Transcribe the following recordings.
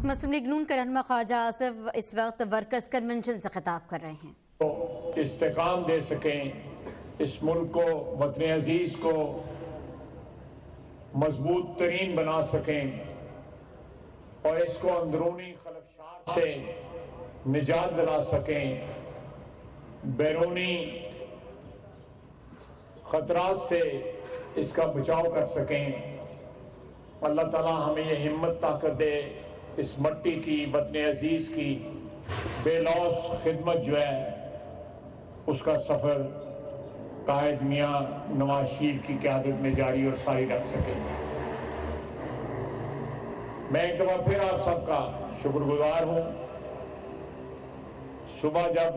مسلم league نون کے رہنما خواجہ آصف اس وقت ورکرز کنونشن سے خطاب کر رہے ہیں. تو استحکام دے سکیں، اس ملک کو، وطن عزیز کو مضبوط ترین بنا سکیں اور اس کو اندرونی خلفشات سے نجات دلا سکیں، بیرونی خطرات سے اس کا بچاؤ کر سکیں. اللہ تعالیٰ ہمیں یہ ہمت طاقت دے اس مٹی کی، وطن عزیز کی بے لوث خدمت جو ہے اس کا سفر قائد میاں نواز شریف کی قیادت میں جاری اور ساری رکھ سکے. میں ایک دفعہ پھر آپ سب کا شکر گزار ہوں. صبح جب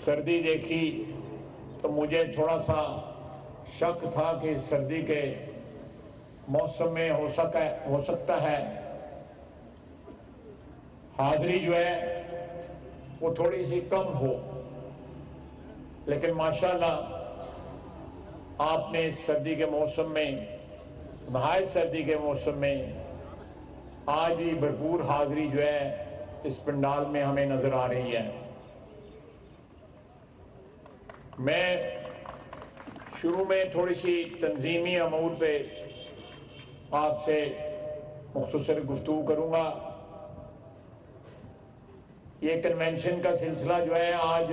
سردی دیکھی تو مجھے تھوڑا سا شک تھا کہ سردی کے موسم میں ہو سکتا ہے حاضری جو ہے وہ تھوڑی سی کم ہو، لیکن ماشاءاللہ آپ نے اس سردی کے موسم میں، نہایت سردی کے موسم میں آج بھی بھرپور حاضری جو ہے اس پنڈال میں ہمیں نظر آ رہی ہے. میں شروع میں تھوڑی سی تنظیمی امور پہ آپ سے مختصر گفتگو کروں گا. یہ کنونشن کا سلسلہ جو ہے آج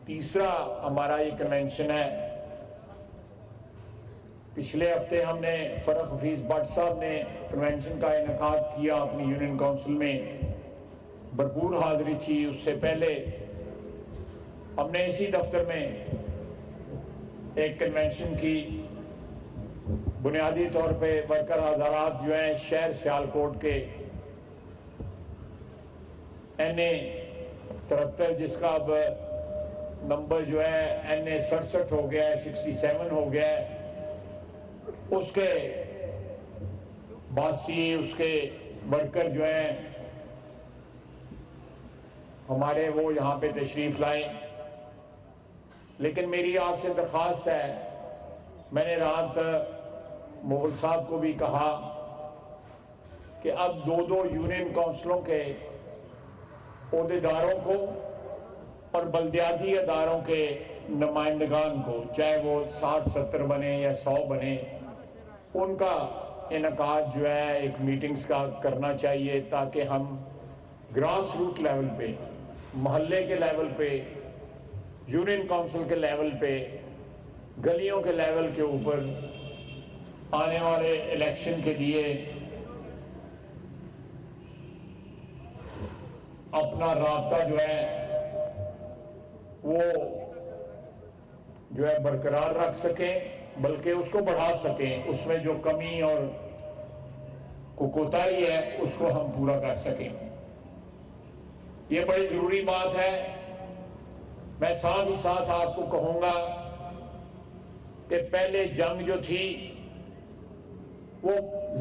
تیسرا ہمارا یہ کنونشن ہے. پچھلے ہفتے ہم نے فرق حفیظ بٹ صاحب نے کنونشن کا انعقاد کیا اپنی یونین کونسل میں، بھرپور حاضری تھی. اس سے پہلے ہم نے اسی دفتر میں ایک کنونشن کی. بنیادی طور پہ ورکر حضرات جو ہیں شہر سیالکوٹ کے NA 73 جس کا اب نمبر جو ہے NA 67 ہو گیا ہے، 67 ہو گیا ہے، اس کے باسی، اس کے ورکر جو ہیں ہمارے وہ یہاں پہ تشریف لائے. لیکن میری آپ سے درخواست ہے، میں نے رات مغل صاحب کو بھی کہا کہ اب دو یونین کونسلوں کے عہدیداروں کو اور بلدیاتی اداروں کے نمائندگان کو، چاہے وہ 60-70 بنے یا 100 بنے، ان کا انعقاد جو ہے ایک میٹنگز کا کرنا چاہیے تاکہ ہم گراس روٹ لیول پہ، محلے کے لیول پہ، یونین کونسل کے لیول پہ، گلیوں کے لیول کے اوپر آنے والے الیکشن کے لیے اپنا رابطہ جو ہے وہ جو ہے برقرار رکھ سکیں، بلکہ اس کو بڑھا سکیں. اس میں جو کمی اور کوتاہی ہے اس کو ہم پورا کر سکیں. یہ بڑی ضروری بات ہے. میں ساتھ ہی ساتھ آپ کو کہوں گا کہ پہلے جنگ جو تھی وہ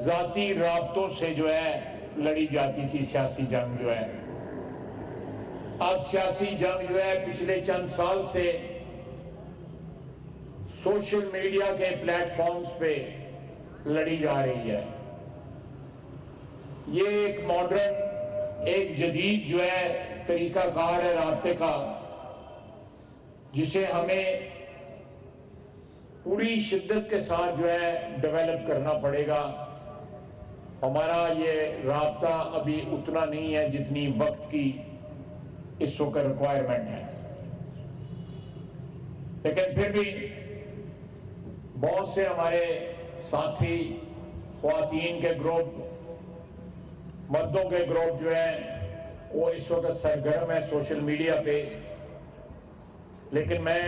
ذاتی رابطوں سے جو ہے لڑی جاتی تھی، سیاسی جنگ جو ہے. اب سیاسی جنگ جو ہے پچھلے چند سال سے سوشل میڈیا کے پلیٹ فارمز پہ لڑی جا رہی ہے. یہ ایک ماڈرن، ایک جدید جو ہے طریقہ کار ہے رابطے کا، جسے ہمیں پوری شدت کے ساتھ جو ہے ڈیولپ کرنا پڑے گا. ہمارا یہ رابطہ ابھی اتنا نہیں ہے جتنی وقت کی اس وقت ریکوائرمنٹ ہے. لیکن پھر بھی بہت سے ہمارے ساتھی، خواتین کے گروپ، مردوں کے گروپ جو ہیں وہ اس وقت سرگرم ہے سوشل میڈیا پہ. لیکن میں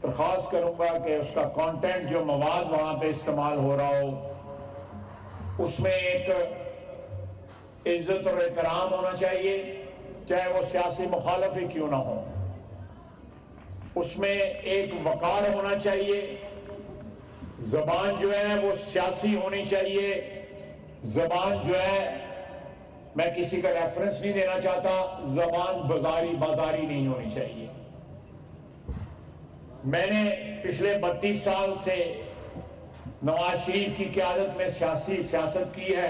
درخواست کروں گا کہ اس کا کانٹینٹ، جو مواد وہاں پہ استعمال ہو رہا ہو، اس میں ایک عزت اور احترام ہونا چاہیے، چاہے وہ سیاسی مخالف ہی کیوں نہ ہو. اس میں ایک وقار ہونا چاہیے. زبان جو ہے وہ سیاسی ہونی چاہیے. زبان جو ہے، میں کسی کا ریفرنس نہیں دینا چاہتا، زبان بازاری نہیں ہونی چاہیے. میں نے پچھلے 32 سال سے نواز شریف کی قیادت میں سیاست کی ہے.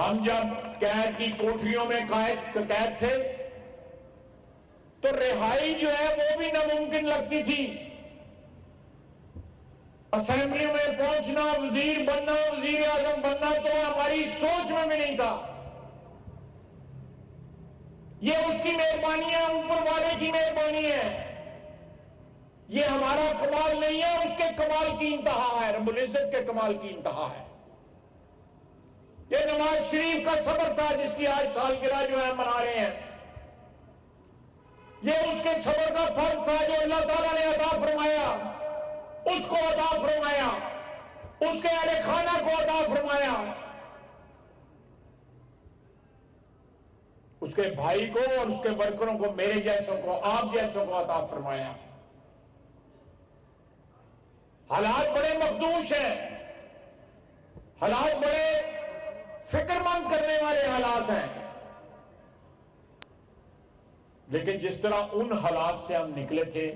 ہم جب قید کی کوٹریوں میں قید تھے تو رہائی جو ہے وہ بھی ناممکن لگتی تھی. اسمبلی میں پہنچنا، وزیر بننا، وزیر اعظم بننا تو ہماری سوچ میں بھی نہیں تھا. یہ اس کی مہربانی ہے، اوپر والے کی مہربانی ہے. یہ ہمارا کمال نہیں ہے، اس کے کمال کی انتہا ہے، رب العزت کے کمال کی انتہا ہے. یہ نواز شریف کا صبر تھا جس کی آج سالگرہ جو ہے منا رہے ہیں. یہ اس کے صبر کا پھل تھا جو اللہ تعالیٰ نے عطا فرمایا، اس کو عطا فرمایا، اس کے اہل خانہ کو عطا فرمایا، اس کے بھائی کو اور اس کے ورکروں کو، میرے جیسوں کو، آپ جیسوں کو عطا فرمایا. حالات بڑے مخدوش ہیں، حالات بڑے فکر مند کرنے والے حالات ہیں، لیکن جس طرح ان حالات سے ہم نکلے تھے،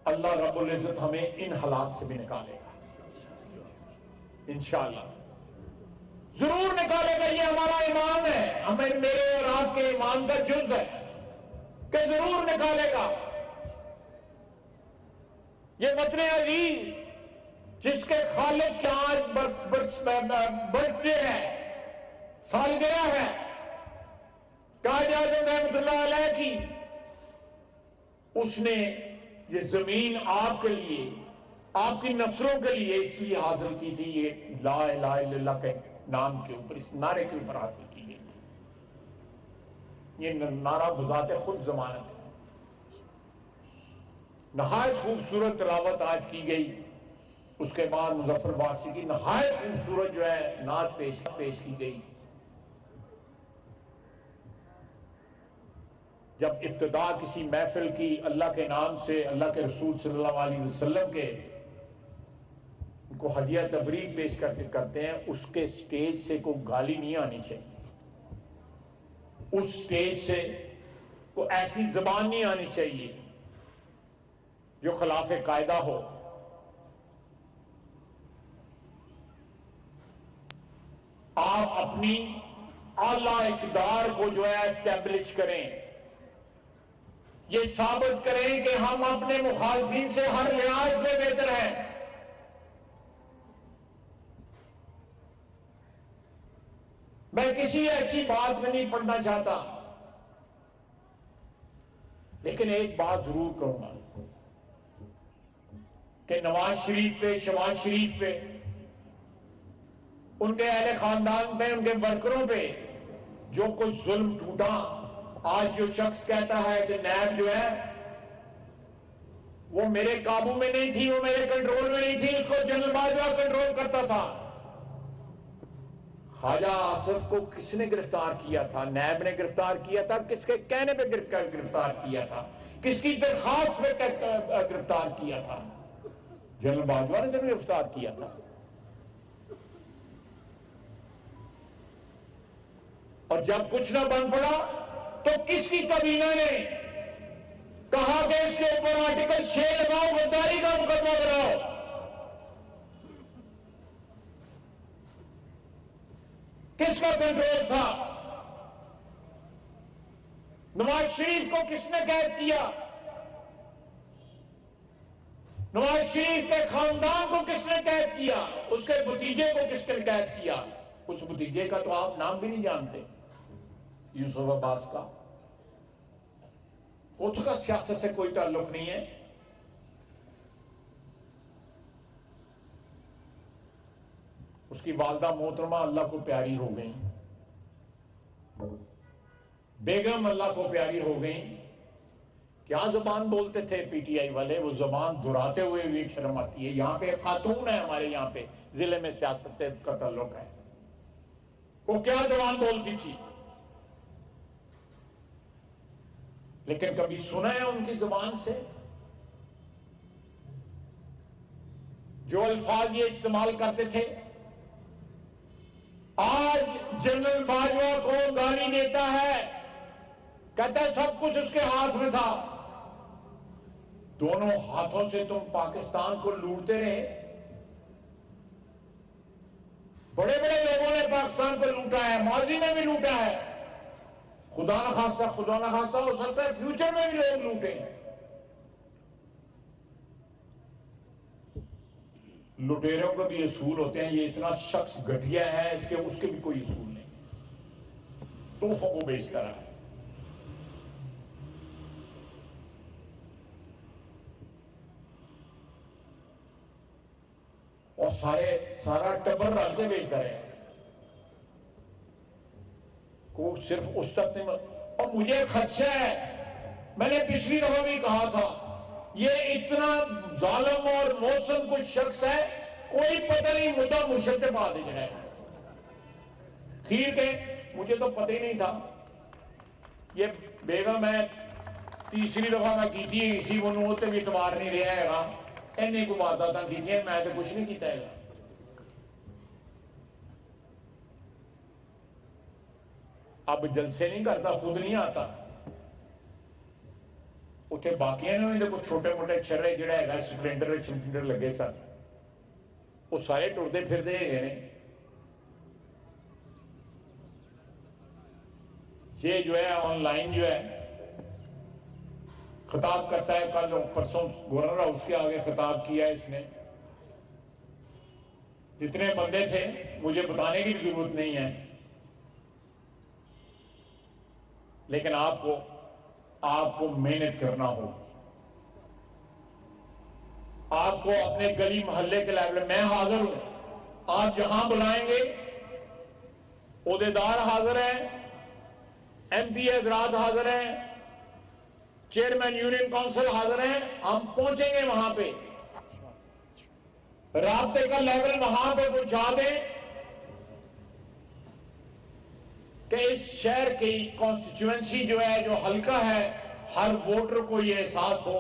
اللہ رب العزت ہمیں ان حالات سے بھی نکالے گا انشاءاللہ، ضرور نکالے گا. یہ ہمارا ایمان ہے، ہمیں، میرے اور آپ کے ایمان کا جز ہے کہ ضرور نکالے گا. یہ وطن عزیز جس کے خالق کے آج برس ڈے ہے، سالگرہ ہے، قائد اعظم رحمۃ اللہ علیہ کی، اس نے یہ زمین آپ کے لیے، آپ کی نسلوں کے لیے اس لیے حاصل کی تھی. یہ لا الہ الا اللہ کے نام کے اوپر، اس نعرے کے اوپر حاصل کی گئی تھی. یہ نعرہ بذات خود ضمانت ہے. نہایت خوبصورت تلاوت آج کی گئی. اس کے بعد مظفر وارثی کی نہایت خوبصورت جو ہے نعت پیش کی گئی. جب ابتدا کسی محفل کی اللہ کے نام سے، اللہ کے رسول صلی اللہ علیہ وسلم کے ان کو ہدیہ تبریک پیش کرتے ہیں، اس کے سٹیج سے کوئی گالی نہیں آنی چاہیے، اس سٹیج سے کوئی ایسی زبان نہیں آنی چاہیے جو خلاف قاعدہ ہو. آپ اپنی اعلیٰ اقتدار کو جو ہے اسٹیبلش کریں، یہ ثابت کریں کہ ہم اپنے مخالفین سے ہر لحاظ میں بہتر ہیں. میں کسی ایسی بات میں نہیں پڑھنا چاہتا، لیکن ایک بات ضرور کروں گا کہ نواز شریف پہ، شہباز شریف پہ، ان کے اہل خاندان پہ، ان کے ورکروں پہ جو کچھ ظلم ٹوٹا، آج جو شخص کہتا ہے کہ نیب جو ہے وہ میرے قابو میں نہیں تھی، وہ میرے کنٹرول میں نہیں تھی، اس کو جنرل باجوہ کنٹرول کرتا تھا. خواجہ آصف کو کس نے گرفتار کیا تھا؟ نیب نے گرفتار کیا تھا. کس کے کہنے پہ گرفتار کیا تھا؟ کس کی درخواست پہ گرفتار کیا تھا؟ جنرل باجوہ نے گرفتار کیا تھا. اور جب کچھ نہ بن پڑا تو کس کی کابینہ نے کہا کہ اس کے اوپر آرٹیکل 6 لگاؤ، غداری کا مقدمہ بناؤ؟ کس کا کنٹرول تھا؟ نواز شریف کو کس نے قید کیا؟ نواز شریف کے خاندان کو کس نے قید کیا؟ اس کے بھتیجے کو کس نے قید کیا؟ اس بھتیجے کا تو آپ نام بھی نہیں جانتے، یوسف عباس کا. اس کا سیاست سے کوئی تعلق نہیں ہے. اس کی والدہ محترمہ اللہ کو پیاری ہو گئی، بیگم اللہ کو پیاری ہو گئی. کیا زبان بولتے تھے پی ٹی آئی والے، وہ زبان دہراتے ہوئے بھی شرم آتی ہے. یہاں پہ ایک خاتون ہے ہمارے یہاں پہ ضلع میں، سیاست سے کا تعلق ہے، وہ کیا زبان بولتی تھی، لیکن کبھی سنا ہے ان کی زبان سے؟ جو الفاظ یہ استعمال کرتے تھے. آج جنرل باجوہ کو گالی دیتا ہے، کہتا ہے سب کچھ اس کے ہاتھ میں تھا. دونوں ہاتھوں سے تم پاکستان کو لوٹتے رہے، بڑے بڑے لوگوں نے پاکستان کو لوٹا ہے، ماضی میں بھی لوٹا ہے، خدا نہ خواستہ ہو سکتا ہے فیوچر میں بھی لوگ لوٹیں۔ لٹیروں کے بھی اصول ہوتے ہیں، یہ اتنا شخص گھٹیا ہے اس کے بھی کوئی اصول نہیں، تحفوں کو بیچتا رہا ہے۔ اور سارا ٹبر رل کے بیچتا رہے، کو صرف اس تک نہیں۔ اور مجھے خدشہ ہے، میں نے پچھلی دفعہ بھی کہا تھا، یہ اتنا ظالم اور موسم کچھ شخص ہے، کوئی پتہ نہیں مدعا مرشد کے بعد ہے کھیر کے، مجھے تو پتہ ہی نہیں تھا۔ یہ بیگم میں تیسری دفعہ میں کی تھی، اسی بنوتے بھی تمہار نہیں رہا ہے گا، اینے کو بات آتا کی تھی، میں تو کچھ نہیں کیتا ہے گا۔ اب جلسے نہیں کرتا، خود نہیں آتا، اتنے باقیاں نے بھی کچھ چھوٹے موٹے چھرے جڑا ہے سپلنڈر لگے سن، وہ سارے ٹرتے پھرتے گئے نے۔ یہ جو ہے آن لائن جو ہے خطاب کرتا ہے، کل پرسوں گورنر ہاؤس کے آگے خطاب کیا اس نے، جتنے بندے تھے مجھے بتانے کی بھی ضرورت نہیں ہے، لیکن آپ کو محنت کرنا ہوگی، آپ کو اپنے گلی محلے کے لیول میں حاضر ہوں، آپ جہاں بلائیں گے، عہدیدار حاضر ہیں، ایم پی حضرات حاضر ہیں، چیئرمین یونین کونسل حاضر ہیں، ہم پہنچیں گے وہاں پہ، رابطے کا لیول وہاں پہ پہنچا دیں کہ اس شہر کی کانسٹیچوئنسی جو ہے، جو حلقہ ہے، ہر ووٹر کو یہ احساس ہو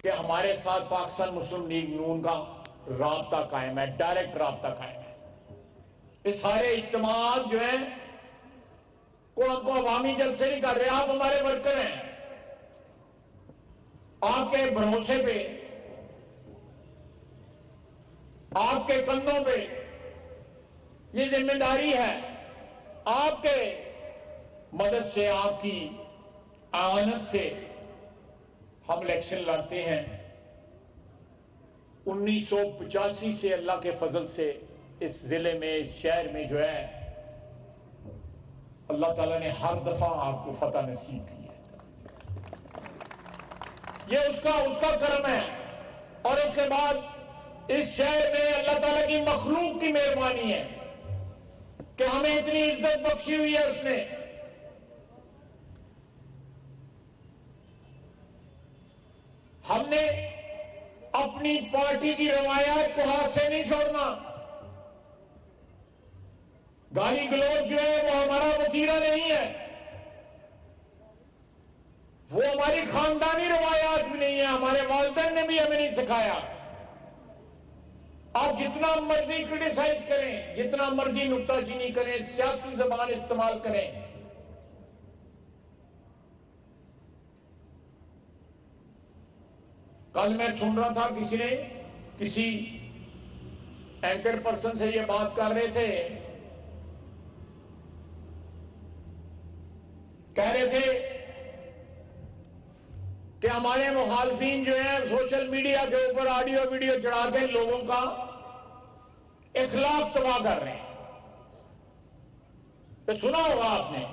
کہ ہمارے ساتھ پاکستان مسلم لیگ نون کا رابطہ قائم ہے، ڈائریکٹ رابطہ قائم ہے۔ یہ سارے اجتماعات جو ہیں ہم کو عوامی جلسے نہیں کر رہے، آپ ہمارے ورکر ہیں، آپ کے بھروسے پہ، آپ کے کندھوں پہ یہ ذمہ داری ہے، آپ کے مدد سے، آپ کی اعانت سے ہم الیکشن لڑتے ہیں۔ 1985 سے اللہ کے فضل سے اس ضلع میں، اس شہر میں جو ہے اللہ تعالیٰ نے ہر دفعہ آپ کو فتح نصیب کی ہے، یہ اس کا کرم ہے۔ اور اس کے بعد اس شہر میں اللہ تعالیٰ کی مخلوق کی مہربانی ہے کہ ہمیں اتنی عزت بخشی ہوئی ہے اس نے۔ ہم نے اپنی پارٹی کی روایات کو ہاتھ سے نہیں چھوڑنا۔ گالی گلوچ جو ہے وہ ہمارا وتیرہ نہیں ہے، وہ ہماری خاندانی روایات بھی نہیں ہے، ہمارے والدین نے بھی ہمیں نہیں سکھایا۔ آپ جتنا مرضی کرٹیسائز کریں، جتنا مرضی نکتہ چینی کریں، سیاسی زبان استعمال کریں، کل میں سن رہا تھا کسی اینکر پرسن سے یہ بات کر رہے تھے، کہہ رہے تھے کہ ہمارے مخالفین جو ہیں سوشل میڈیا کے اوپر آڈیو ویڈیو چڑھا کے لوگوں کا اخلاق تباہ کر رہے ہیں۔ تو سنا ہوگا آپ نے۔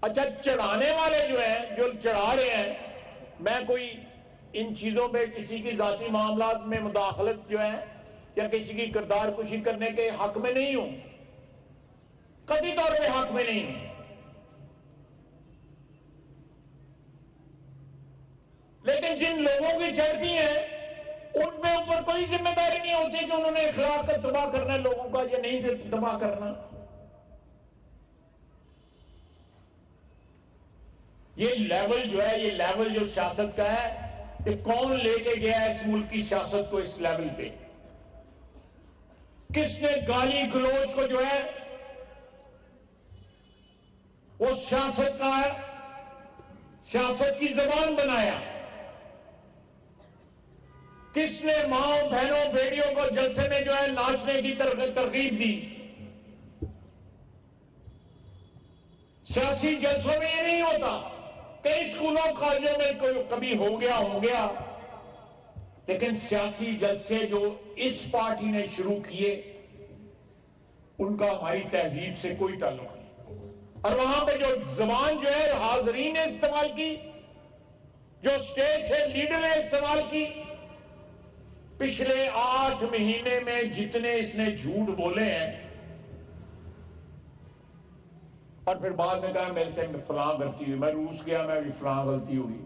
اچھا، چڑھانے والے جو ہیں، جو چڑھا رہے ہیں، میں کوئی ان چیزوں پہ کسی کی ذاتی معاملات میں مداخلت جو ہے یا کسی کی کردار کشی کرنے کے حق میں نہیں ہوں، قطعی طور پہ حق میں نہیں ہوں، لیکن جن لوگوں کی چڑھتی ہیں ان پہ اوپر کوئی ذمہ داری نہیں ہوتی کہ انہوں نے اخلاق کا تباہ کرنا ہے لوگوں کا یا نہیں تباہ کرنا۔ یہ لیول جو ہے، یہ لیول جو سیاست کا ہے، یہ کون لے کے گیا ہے اس ملک کی سیاست کو اس لیول پہ؟ کس نے گالی گلوچ کو جو ہے وہ سیاست کا ہے، سیاست کی زبان بنایا؟ کس نے ماں بہنوں بیٹیوں کو جلسے میں جو ہے ناچنے کی ترغیب دی؟ سیاسی جلسوں میں یہ نہیں ہوتا. کئی اسکولوں کالجوں میں کبھی ہو گیا لیکن سیاسی جلسے جو اس پارٹی نے شروع کیے ان کا ہماری تہذیب سے کوئی تعلق نہیں. اور وہاں پہ جو زبان جو ہے حاضرین نے استعمال کی، جو اسٹیج سے لیڈر نے استعمال کی، پچھلے 8 مہینے میں جتنے اس نے جھوٹ بولے ہیں، اور پھر بعد میں کہا میرے سے فلاں غلطی ہوئی، میں روس گیا میں بھی فلاں غلطی ہوئی،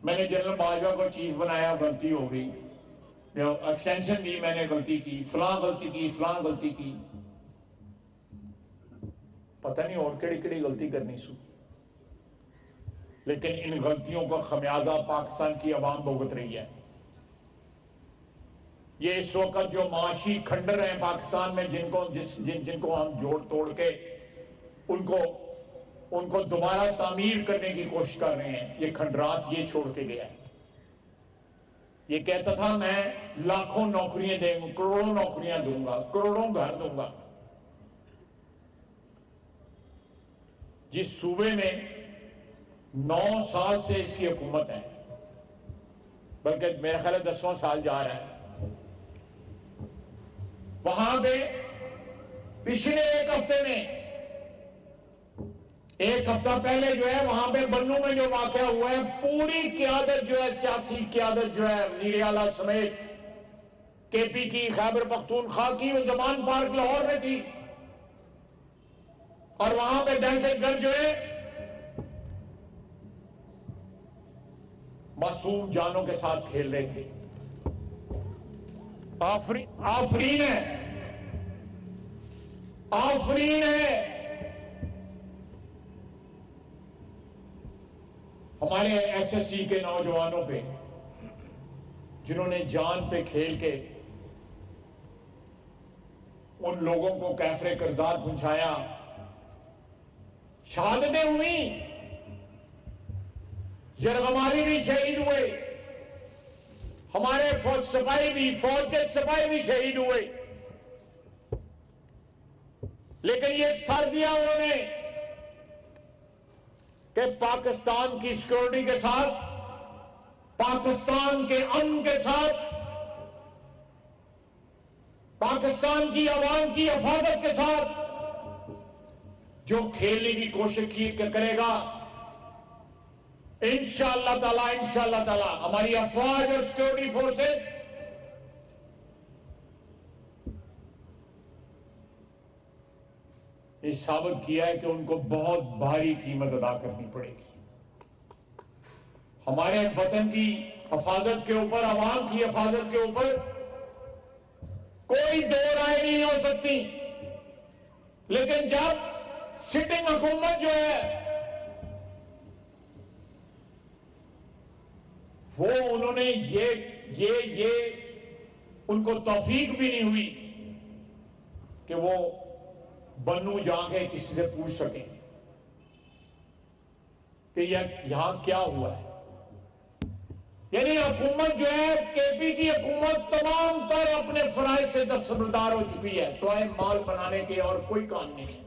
میں نے جنرل باجوہ کو چیف بنایا غلطی ہو گئی، ایکسٹینشن دی میں نے غلطی کی، فلاں غلطی کی، فلاں غلطی کی. پتہ نہیں اور کیڑی غلطی کرنی سو. لیکن ان غلطیوں کا خمیازہ پاکستان کی عوام بھگت رہی ہے. یہ اس وقت جو معاشی کھنڈر ہیں پاکستان میں، جن کو ہم جوڑ توڑ کے ان کو دوبارہ تعمیر کرنے کی کوشش کر رہے ہیں، یہ کھنڈرات یہ چھوڑ کے گیا ہے. یہ کہتا تھا میں لاکھوں نوکریاں دوں گا، کروڑوں نوکریاں دوں گا، کروڑوں گھر دوں گا. جس صوبے میں 9 سال سے اس کی حکومت ہے، بلکہ میرا خیال ہے 10واں سال جا رہا ہے، وہاں پہ پچھلے ایک ہفتہ پہلے جو ہے وہاں پہ بنوں میں جو واقعہ ہوا ہے، پوری قیادت جو ہے، سیاسی قیادت جو ہے، وزیر اعلیٰ سمیت کے پی کی، خیبر پختونخوا کی، وہ زمان پارک لاہور میں تھی، اور وہاں پہ دہشت گرد جو ہے معصوم جانوں کے ساتھ کھیل رہے تھے. آفرین ہے ہمارے ایس ایس سی کے نوجوانوں پہ، جنہوں نے جان پہ کھیل کے ان لوگوں کو کیفر کردار پہنچایا. شہادتیں ہوئی، یرغمالی بھی شہید ہوئے، ہمارے فوج کے سپاہی بھی شہید ہوئے. لیکن یہ سر دیا انہوں نے کہ پاکستان کی سیکورٹی کے ساتھ، پاکستان کے امن کے ساتھ، پاکستان کی عوام کی حفاظت کے ساتھ جو کھیلنے کی کوشش کرے گا، انشاءاللہ تعالی ہماری افواج اور سیکورٹی فورسز یہ ثابت کیا ہے کہ ان کو بہت بھاری قیمت ادا کرنی پڑے گی. ہمارے وطن کی حفاظت کے اوپر، عوام کی حفاظت کے اوپر کوئی دو رائے نہیں ہو سکتی. لیکن جب سٹنگ حکومت جو ہے وہ انہوں نے یہ ان کو توفیق بھی نہیں ہوئی کہ وہ بنو جا کے کسی سے پوچھ سکیں کہ یہاں کیا ہوا ہے. یعنی حکومت جو ہے، کے پی کی حکومت تمام تر اپنے فرائض سے دستبردار ہو چکی ہے، سوائے مال بنانے کے اور کوئی کام نہیں ہے.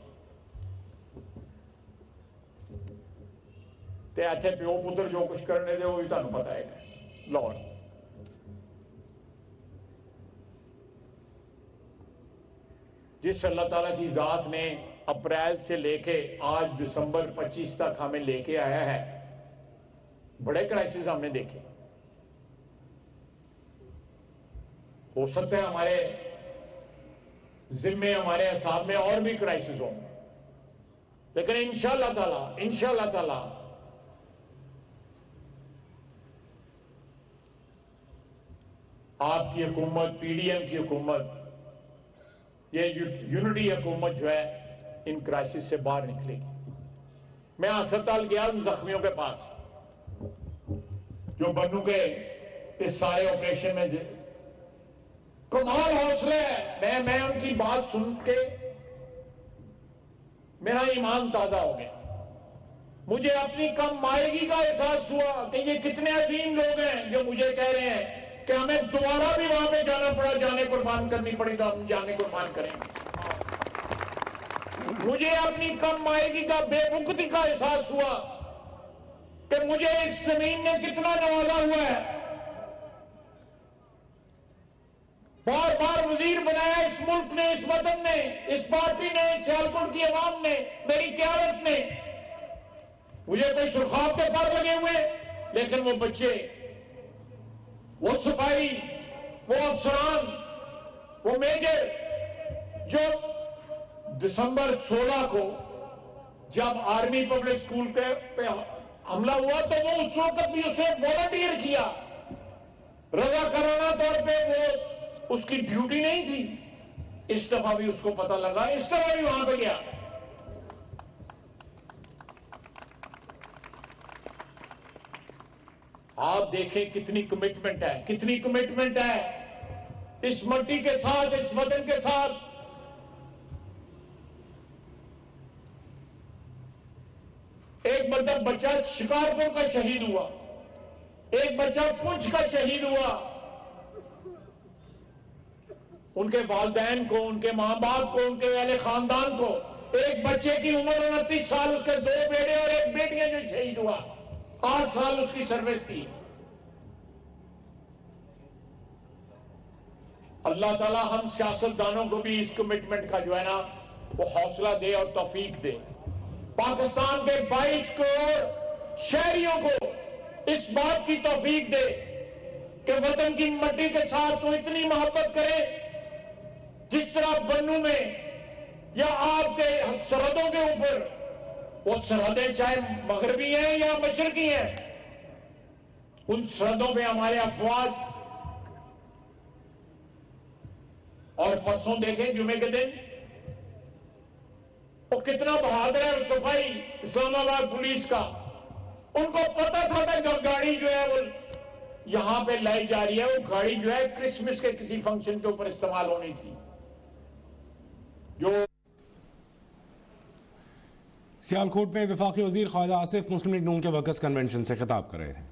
تے ایتھے پیو پتر جو کچھ کرنے دے وہی تمہیں پتا ہے. لاہور جس اللہ تعالیٰ کی ذات نے اپریل سے لے کے آج دسمبر 25 تک ہمیں لے کے آیا ہے، بڑے کرائسس ہم نے دیکھے. ہو سکتا ہے ہمارے ذمے، ہمارے اعصاب میں اور بھی کرائسس ہوں، لیکن انشاءاللہ تعالی آپ کی حکومت، پی ڈی ایم کی حکومت، یہ یونٹی حکومت جو ہے ان کرائسس سے باہر نکلے گی. میں ہسپتال گیا ان زخمیوں کے پاس جو بنو کے اس سارے آپریشن میں کمال حوصلے ہے. میں ان کی بات سن کے میرا ایمان تازہ ہو گیا. مجھے اپنی کم مائیگی کا احساس ہوا کہ یہ کتنے عظیم لوگ ہیں جو مجھے کہہ رہے ہیں کہ ہمیں دوبارہ بھی وہاں پہ جانا پڑا, جانے قربان کرنی پڑی تو ہم جانے قربان کریں گے. مجھے اپنی کم مائگی کا بے وقتی کا احساس ہوا کہ مجھے اس زمین نے کتنا نوازا ہوا ہے. بار بار وزیر بنایا اس ملک نے, اس وطن نے, اس پارٹی نے, سیالکوٹ کی عوام نے, میری قیادت نے. مجھے کوئی سرخاب کے پر لگے ہوئے, لیکن وہ بچے, وہ سپاہی, وہ افسران, وہ میجر جو دسمبر 16 کو جب آرمی پبلک اسکول پہ حملہ ہوا تو وہ اس وقت بھی اس نے والنٹیئر کیا, رضاکارانہ طور پہ, وہ اس کی ڈیوٹی نہیں تھی. اس دفعہ بھی اس کو پتہ لگا, اس طرح بھی وہاں پہ گیا. آپ دیکھیں کتنی کمٹمنٹ ہے, کتنی کمٹمنٹ ہے اس مٹی کے ساتھ, اس وطن کے ساتھ. ایک بچہ شکارپور کا شہید ہوا, ایک بچہ پنچ کا شہید ہوا. ان کے والدین کو, ان کے ماں باپ کو, ان کے اہل خاندان کو, ایک بچے کی عمر 29 سال, اس کے 2 بیٹے اور 1 بیٹی ہے جو شہید ہوا, 8 سال اس کی سروس تھی. اللہ تعالیٰ ہم سیاستدانوں کو بھی اس کمٹمنٹ کا جو ہے نا وہ حوصلہ دے اور توفیق دے. پاکستان کے 22 کروڑ شہریوں کو اس بات کی توفیق دے کہ وطن کی مٹی کے ساتھ وہ اتنی محبت کرے جس طرح بنو میں یا آپ کے سرحدوں کے اوپر, وہ سرحدیں چاہے مغربی ہیں یا مشرقی ہیں, ان سرحدوں پہ ہمارے افواج. اور پرسوں دیکھیں جمعے کے دن وہ کتنا بہادر ہے اور صفائی اسلام آباد پولیس کا. ان کو پتہ تھا کہ گاڑی جو ہے وہ یہاں پہ لائی جا رہی ہے, وہ گاڑی جو ہے کرسمس کے کسی فنکشن کے اوپر استعمال ہونی تھی. جو سیالکوٹ میں وفاقی وزیر خواجہ آصف مسلم لیگ نون کے ورکرز کنونشن سے خطاب کر رہے تھے.